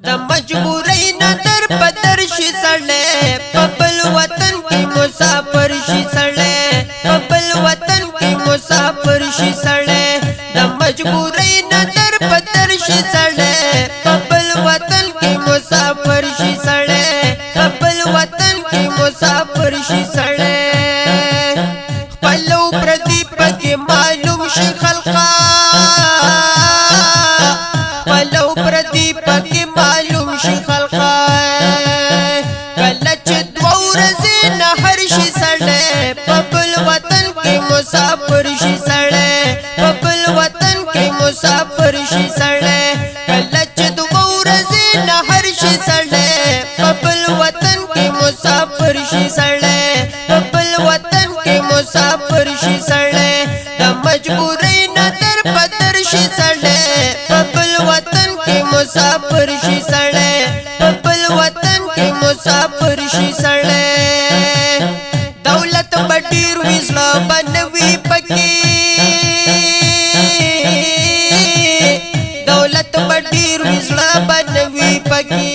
د مجبورۍ نه در بدر شي سړی په بل وطن کې مسافر شي سړی په بل وطن کې مسافر شي سړی د مجبورۍ نه در بدر شي سړی په بل وطن کې مسافر شي سړی په بل وطن کې مسافر شي سړی خپلو پردي پکې معلوم شي خلقا خپلو پردي پکې معلوم شي خلقا کله چې دوه ورځې نه هر شي سړی په بل وطن کې مسافر شي سړی په بل وطن کې مسافر شي سړی کله چې دوه ورځې نه هر شي سړی په بل وطن کې مسافر شي سړی په بل وطن کې مسافر شي سړی د مجبورۍ نه در بدر شي سړی په بل وطن کې مسافر شي سړی په بل وطن کې مسافر شي سړی دولت بډیر وسلا بنوي پکې دولت بډیر وسلا بنوي پکې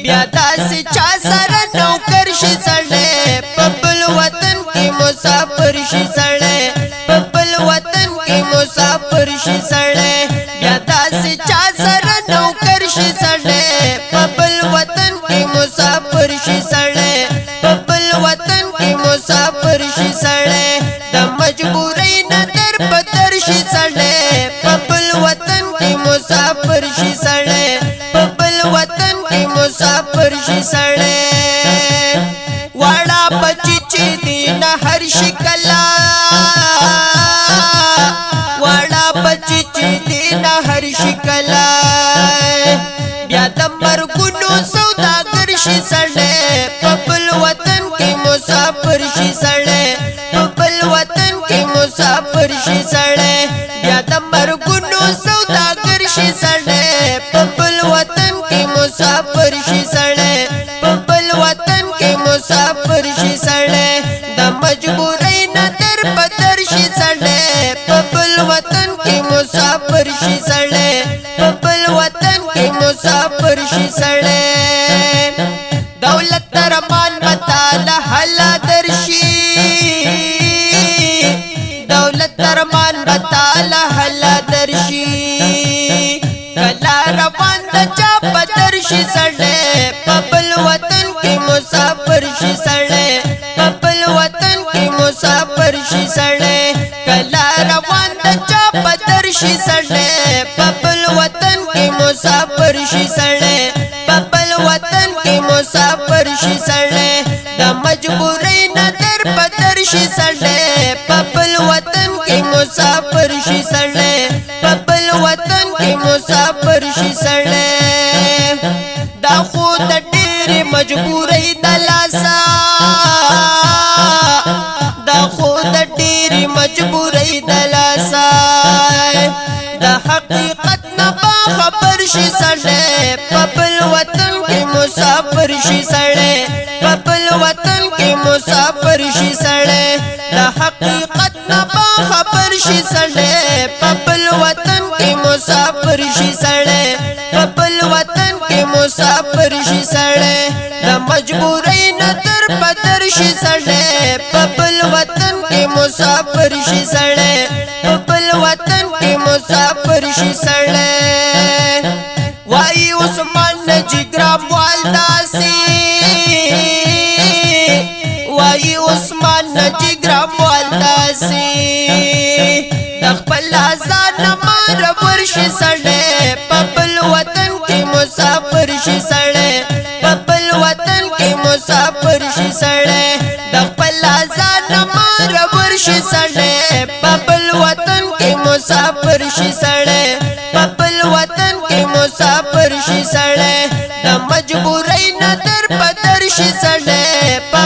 بیا داسې چا سره نوکر شي سړی په بل وطن کې مسافر شي سړی په بل وطن کې مسافر شي سړی بیا داسې چا سره نوکر شي سړی په بل وطن کې مسافر شي سړی په بل وطن کې مسافر شي سړی د مجبورۍ نه در بدر شي سړی په بل وطن کې مسافر شي سړی په بل وطن کې مسافر شي سړی واړه بچی چې دي نه هر شکلا واړه بچی چې دي نه هر شکلا بیا د مرګونو سوداګر شي سړی په بل وطن کې مسافر شي سړی په بل وطن کې مسافر شي سړی بیا د مرګونو سوداګر شي سړی په بل وطن کې مسافر شي سړی په بل وطن کې مسافر شي سړی د مجبورۍ نه در بدر شي سړی په بل وطن کې مسافر شي سړی په بل وطن کې مسافر شي سړی دولت ترمان متاله حلا درشي دولت ترمان متاله حلا درشي کلا روان د چا بدر شي سړی په بل وطن کې مسافر شي سړی په بل وطن کې مسافر شي سړی کلا روان د چا بدر شي سړی په بل وطن کې مسافر شي سړی په بل وطن کې مسافر شي سړی د مجبورۍ نه در بدر شي سړی په بل وطن کې مسافر شي سړی په بل وطن کې مسافر شي سړی دا خو د ډېرې مجبورۍ د لاسه دا خو د ډېرې مجبورۍ د لاسه د حقیقت نه خبر شي سړی په بل وطن کې مسافر شي سړی په بل وطن کې مسافر شي سړی د حقیقت نه خبر شي سړی په بل وطن کې مسافر شي سړی په بل وطن کې مسافر شي سړی د مجبورۍ نه در بدر شي سړی په بل وطن کې مسافر شي سړی په بل وطن کې مسافر شي سړی وای عثمان جګرام والداسي وای عثمان جګرام والداسي د خپل ځان مار ورشي سړی په بل وطن کې مسافر شي سړی په بل وطن کې مسافر شي سړی د خپل ځان مار ورشي سړی په بل وطن کې مسافر شي سړی په بل وطن کې مسافر شي سړی د مجبورۍ نه در بدر شي سړی په